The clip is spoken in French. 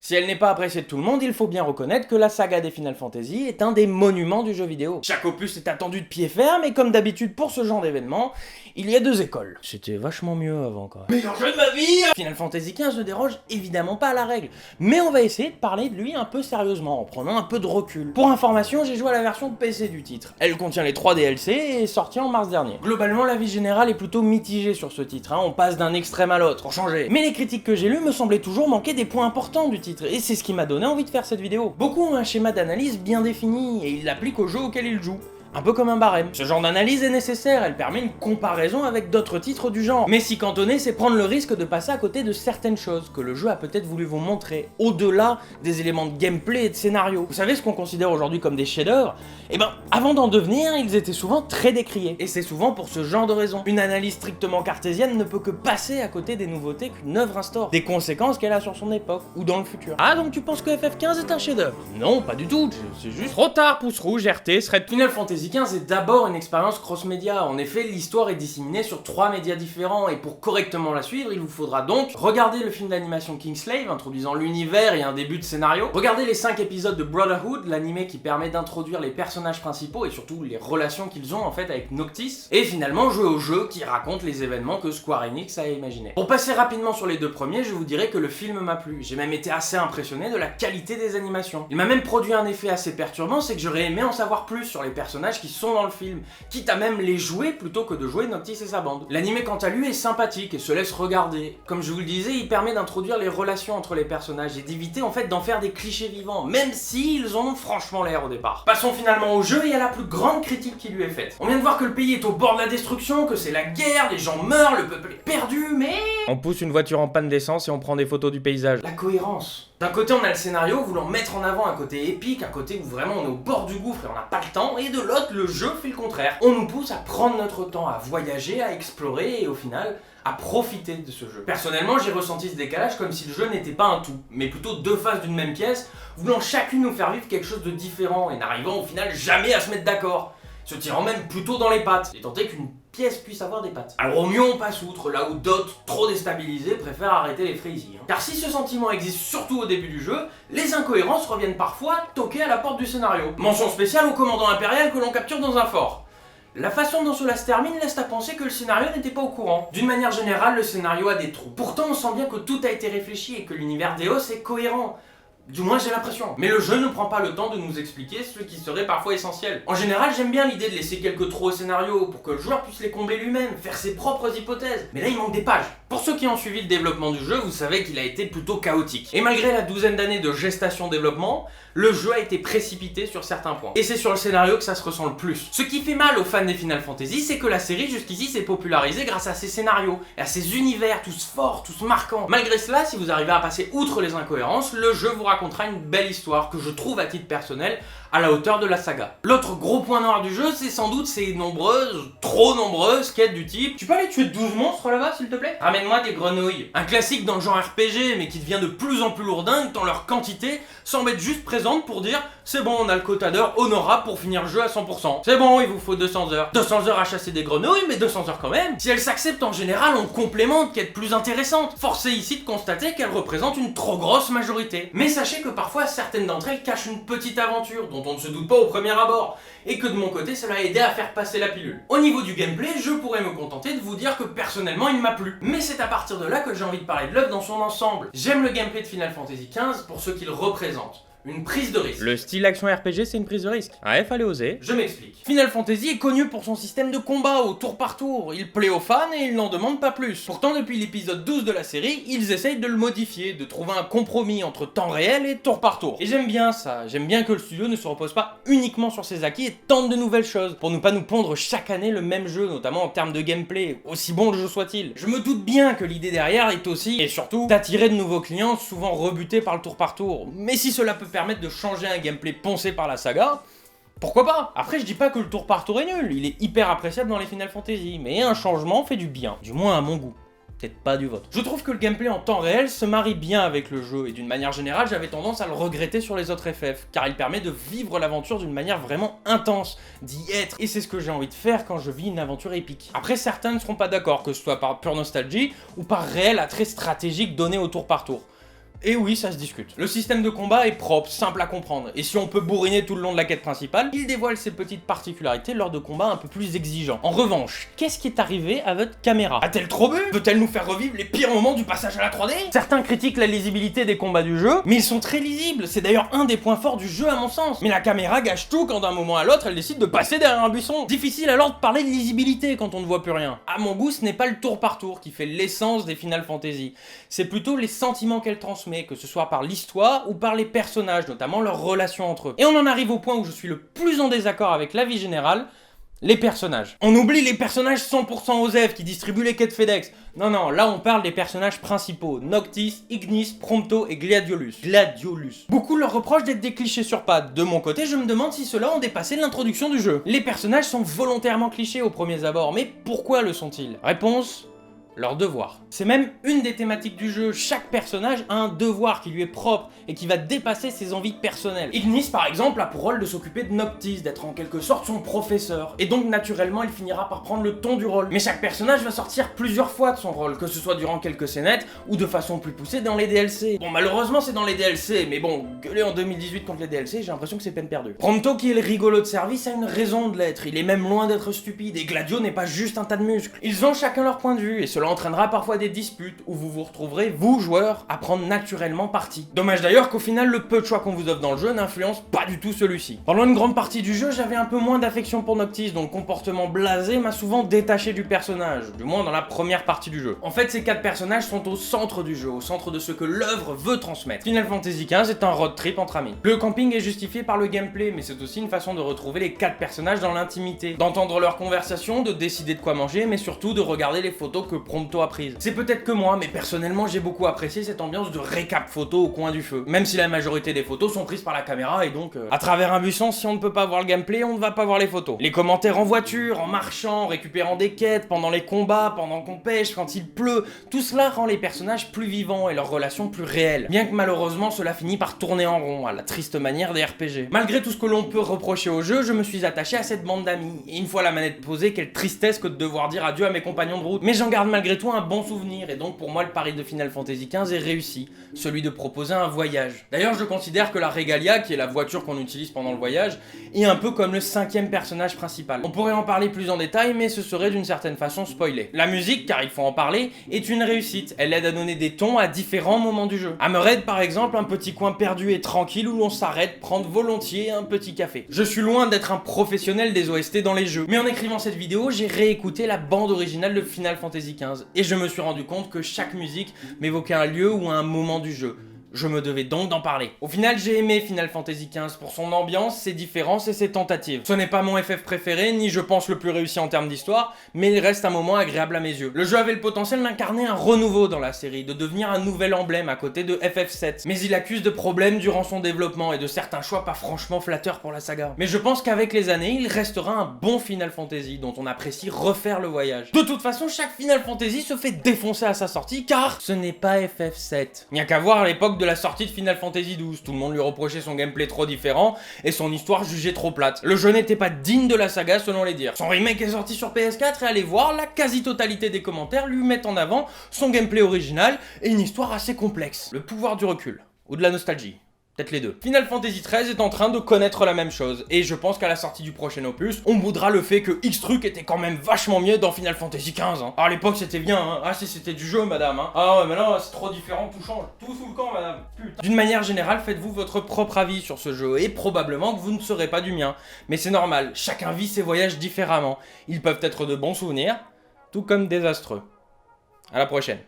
Si elle n'est pas appréciée de tout le monde, il faut bien reconnaître que la saga des Final Fantasy est un des monuments du jeu vidéo. Chaque opus est attendu de pied ferme, et comme d'habitude pour ce genre d'événement, il y a deux écoles. C'était vachement mieux avant quand même. Meilleur jeu de ma vie! Final Fantasy XV ne déroge évidemment pas à la règle, mais on va essayer de parler de lui un peu sérieusement, en prenant un peu de recul. Pour information, j'ai joué à la version PC du titre. Elle contient les 3 DLC et est sortie en mars dernier. Globalement, l'avis général est plutôt mitigé sur ce titre, on passe d'un extrême à l'autre, pour changer. Mais les critiques que j'ai lues me semblaient toujours manquer des points importants du titre, et c'est ce qui m'a donné envie de faire cette vidéo. Beaucoup ont un schéma d'analyse bien défini, et ils l'appliquent au jeu auquel ils jouent. Un peu comme un barème. Ce genre d'analyse est nécessaire, elle permet une comparaison avec d'autres titres du genre. Mais s'y cantonner, c'est prendre le risque de passer à côté de certaines choses que le jeu a peut-être voulu vous montrer, au-delà des éléments de gameplay et de scénario. Vous savez ce qu'on considère aujourd'hui comme des chefs-d'œuvre? Eh ben, avant d'en devenir, ils étaient souvent très décriés. Et c'est souvent pour ce genre de raison. Une analyse strictement cartésienne ne peut que passer à côté des nouveautés qu'une œuvre instaure, des conséquences qu'elle a sur son époque, ou dans le futur. Ah, donc tu penses que FF15 est un chef-d'œuvre? Non, pas du tout, c'est juste trop tard, pouce rouge, RT, serait Final Fantasy XV est d'abord une expérience cross-média. En effet, l'histoire est disséminée sur 3 médias différents, et pour correctement la suivre, il vous faudra donc regarder le film d'animation Kingslave, introduisant l'univers et un début de scénario, regarder les 5 épisodes de Brotherhood, l'animé qui permet d'introduire les personnages principaux et surtout les relations qu'ils ont en fait avec Noctis, et finalement jouer au jeu qui raconte les événements que Square Enix a imaginés. Pour passer rapidement sur les deux premiers, je vous dirais que le film m'a plu. J'ai même été assez impressionné de la qualité des animations. Il m'a même produit un effet assez perturbant, c'est que j'aurais aimé en savoir plus sur les personnages qui sont dans le film, quitte à même les jouer plutôt que de jouer Noctis et sa bande. L'animé quant à lui est sympathique et se laisse regarder. Comme je vous le disais, il permet d'introduire les relations entre les personnages et d'éviter en fait d'en faire des clichés vivants, même s'ils en ont franchement l'air au départ. Passons finalement au jeu et à la plus grande critique qui lui est faite. On vient de voir que le pays est au bord de la destruction, que c'est la guerre, les gens meurent, le peuple est perdu, mais... On pousse une voiture en panne d'essence et on prend des photos du paysage. La cohérence. D'un côté, on a le scénario voulant mettre en avant un côté épique, un côté où vraiment on est au bord du gouffre et on n'a pas le temps, et de l'autre, le jeu fait le contraire. On nous pousse à prendre notre temps, à voyager, à explorer et au final, à profiter de ce jeu. Personnellement, j'ai ressenti ce décalage comme si le jeu n'était pas un tout, mais plutôt deux faces d'une même pièce, voulant chacune nous faire vivre quelque chose de différent et n'arrivant au final jamais à se mettre d'accord, se tirant même plutôt dans les pattes, et tenter qu'une pièce puisse avoir des pattes. Alors au mieux on passe outre, là où d'autres, trop déstabilisés, préfèrent arrêter les fréisies. Car si ce sentiment existe surtout au début du jeu, les incohérences reviennent parfois toquer à la porte du scénario. Mention spéciale au commandant impérial que l'on capture dans un fort. La façon dont cela se termine laisse à penser que le scénario n'était pas au courant. D'une manière générale, le scénario a des trous. Pourtant on sent bien que tout a été réfléchi et que l'univers d'Eos est cohérent. Du moins j'ai l'impression. Mais le jeu ne prend pas le temps de nous expliquer ce qui serait parfois essentiel. En général, j'aime bien l'idée de laisser quelques trous au scénario pour que le joueur puisse les combler lui-même, faire ses propres hypothèses. Mais là il manque des pages. Pour ceux qui ont suivi le développement du jeu, vous savez qu'il a été plutôt chaotique. Et malgré la douzaine d'années de gestation-développement, le jeu a été précipité sur certains points. Et c'est sur le scénario que ça se ressent le plus. Ce qui fait mal aux fans des Final Fantasy, c'est que la série jusqu'ici s'est popularisée grâce à ses scénarios, et à ses univers, tous forts, tous marquants. Malgré cela, si vous arrivez à passer outre les incohérences, le jeu vous racontera une belle histoire que je trouve à titre personnel à la hauteur de la saga. L'autre gros point noir du jeu, c'est sans doute ces nombreuses, trop nombreuses quêtes du type: tu peux aller tuer 12 monstres là-bas s'il te plaît? Ramène-moi des grenouilles. Un classique dans le genre RPG, mais qui devient de plus en plus lourdingue tant leur quantité semble être juste présente pour dire: c'est bon, on a le quota d'heures honorable pour finir le jeu à 100%. C'est bon, il vous faut 200 heures. 200 heures à chasser des grenouilles, mais 200 heures quand même. Si elles s'acceptent en général, on complémente quêtes plus intéressantes. Forcé ici de constater qu'elles représentent une trop grosse majorité. Mais sachez que parfois, certaines d'entre elles cachent une petite aventure dont on ne se doute pas au premier abord, et que de mon côté, cela a aidé à faire passer la pilule. Au niveau du gameplay, je pourrais me contenter de vous dire que personnellement, il m'a plu. Mais c'est à partir de là que j'ai envie de parler de l'œuvre dans son ensemble. J'aime le gameplay de Final Fantasy XV pour ce qu'il représente. Une prise de risque. Le style action RPG, c'est une prise de risque. Ouais, fallait oser. Je m'explique. Final Fantasy est connu pour son système de combat au tour par tour. Il plaît aux fans et ils n'en demandent pas plus. Pourtant, depuis l'épisode 12 de la série, ils essayent de le modifier, de trouver un compromis entre temps réel et tour par tour. Et j'aime bien ça. J'aime bien que le studio ne se repose pas uniquement sur ses acquis et tente de nouvelles choses, pour ne pas nous pondre chaque année le même jeu, notamment en termes de gameplay, aussi bon le jeu soit-il. Je me doute bien que l'idée derrière est aussi, et surtout, d'attirer de nouveaux clients souvent rebutés par le tour par tour. Mais si cela peut permettre de changer un gameplay poncé par la saga, pourquoi pas? Après, je dis pas que le tour par tour est nul, il est hyper appréciable dans les Final Fantasy, mais un changement fait du bien, du moins à mon goût. Peut-être pas du vôtre. Je trouve que le gameplay en temps réel se marie bien avec le jeu, et d'une manière générale, j'avais tendance à le regretter sur les autres FF, car il permet de vivre l'aventure d'une manière vraiment intense, d'y être, et c'est ce que j'ai envie de faire quand je vis une aventure épique. Après, certains ne seront pas d'accord, que ce soit par pure nostalgie, ou par réel attrait stratégique donné au tour par tour. Et oui, ça se discute. Le système de combat est propre, simple à comprendre, et si on peut bourriner tout le long de la quête principale, il dévoile ses petites particularités lors de combats un peu plus exigeants. En revanche, qu'est-ce qui est arrivé à votre caméra? A-t-elle trop bu? Peut-elle nous faire revivre les pires moments du passage à la 3D? Certains critiquent la lisibilité des combats du jeu, mais ils sont très lisibles, c'est d'ailleurs un des points forts du jeu à mon sens. Mais la caméra gâche tout quand d'un moment à l'autre elle décide de passer derrière un buisson. Difficile alors de parler de lisibilité quand on ne voit plus rien. À mon goût, ce n'est pas le tour par tour qui fait l'essence des Final Fantasy, c'est plutôt les sentiments qu'elle transmet, que ce soit par l'histoire ou par les personnages, notamment leurs relations entre eux. Et on en arrive au point où je suis le plus en désaccord avec l'avis général, les personnages. On oublie les personnages 100% OSEF qui distribuent les quêtes FedEx. Non, là on parle des personnages principaux, Noctis, Ignis, Prompto et Gladiolus. Beaucoup leur reprochent d'être des clichés sur pattes. De mon côté, je me demande si ceux-là ont dépassé l'introduction du jeu. Les personnages sont volontairement clichés aux premiers abords, mais pourquoi le sont-ils? Réponse: leur devoir. C'est même une des thématiques du jeu, chaque personnage a un devoir qui lui est propre et qui va dépasser ses envies personnelles. Ignis par exemple a pour rôle de s'occuper de Noctis, d'être en quelque sorte son professeur, et donc naturellement il finira par prendre le ton du rôle. Mais chaque personnage va sortir plusieurs fois de son rôle, que ce soit durant quelques scénettes ou de façon plus poussée dans les DLC. Bon, malheureusement c'est dans les DLC, mais bon, gueuler en 2018 contre les DLC, j'ai l'impression que c'est peine perdue. Prompto, qui est le rigolo de service, a une raison de l'être, il est même loin d'être stupide, et Gladio n'est pas juste un tas de muscles. Ils ont chacun leur point de vue, et cela entraînera parfois des disputes où vous vous retrouverez, vous joueurs, à prendre naturellement parti. Dommage d'ailleurs qu'au final le peu de choix qu'on vous offre dans le jeu n'influence pas du tout celui-ci. Pendant une grande partie du jeu, j'avais un peu moins d'affection pour Noctis, dont le comportement blasé m'a souvent détaché du personnage, du moins dans la première partie du jeu. En fait, ces 4 personnages sont au centre du jeu, au centre de ce que l'œuvre veut transmettre. Final Fantasy XV est un road trip entre amis. Le camping est justifié par le gameplay, mais c'est aussi une façon de retrouver les 4 personnages dans l'intimité, d'entendre leurs conversations, de décider de quoi manger, mais surtout de regarder les photos que Prompto a prises. C'est peut-être que moi, mais personnellement j'ai beaucoup apprécié cette ambiance de récap photo au coin du feu. Même si la majorité des photos sont prises par la caméra et donc à travers un buisson, si on ne peut pas voir le gameplay, on ne va pas voir les photos. Les commentaires en voiture, en marchant, en récupérant des quêtes, pendant les combats, pendant qu'on pêche, quand il pleut, tout cela rend les personnages plus vivants et leurs relations plus réelles. Bien que malheureusement cela finit par tourner en rond, à la triste manière des RPG. Malgré tout ce que l'on peut reprocher au jeu, je me suis attaché à cette bande d'amis. Et une fois la manette posée, quelle tristesse que de devoir dire adieu à mes compagnons de route. Mais j'en garde malgré tout un bon souvenir, et donc pour moi le pari de Final Fantasy XV est réussi, celui de proposer un voyage. D'ailleurs je considère que la Regalia, qui est la voiture qu'on utilise pendant le voyage, est un peu comme le 5e personnage principal. On pourrait en parler plus en détail, mais ce serait d'une certaine façon spoilé. La musique, car il faut en parler, est une réussite, elle aide à donner des tons à différents moments du jeu. Hammerhead par exemple, un petit coin perdu et tranquille où l'on s'arrête prendre volontiers un petit café. Je suis loin d'être un professionnel des OST dans les jeux, mais en écrivant cette vidéo, j'ai réécouté la bande originale de Final Fantasy XV, et je me suis rendu compte que chaque musique m'évoquait un lieu ou un moment du jeu. Je me devais donc d'en parler. Au final, j'ai aimé Final Fantasy XV pour son ambiance, ses différences et ses tentatives. Ce n'est pas mon FF préféré, ni je pense le plus réussi en termes d'histoire, mais il reste un moment agréable à mes yeux. Le jeu avait le potentiel d'incarner un renouveau dans la série, de devenir un nouvel emblème à côté de FF7. Mais il accuse de problèmes durant son développement et de certains choix pas franchement flatteurs pour la saga. Mais je pense qu'avec les années, il restera un bon Final Fantasy dont on apprécie refaire le voyage. De toute façon, chaque Final Fantasy se fait défoncer à sa sortie car ce n'est pas FF7. Il n'y a qu'à voir à l'époque de la sortie de Final Fantasy XII, tout le monde lui reprochait son gameplay trop différent et son histoire jugée trop plate. Le jeu n'était pas digne de la saga selon les dires. Son remake est sorti sur PS4 et allez voir, la quasi-totalité des commentaires lui mettent en avant son gameplay original et une histoire assez complexe. Le pouvoir du recul, ou de la nostalgie. Peut-être les deux. Final Fantasy XIII est en train de connaître la même chose, et je pense qu'à la sortie du prochain opus, on boudra le fait que X-Truc était quand même vachement mieux dans Final Fantasy XV. Hein. Ah, à l'époque c'était bien, hein. Ah si c'était du jeu madame. Hein. Ah ouais mais là c'est trop différent, tout change. Tout sous le camp madame. Putain. D'une manière générale, faites-vous votre propre avis sur ce jeu, et probablement que vous ne serez pas du mien. Mais c'est normal, chacun vit ses voyages différemment. Ils peuvent être de bons souvenirs, tout comme désastreux. À la prochaine.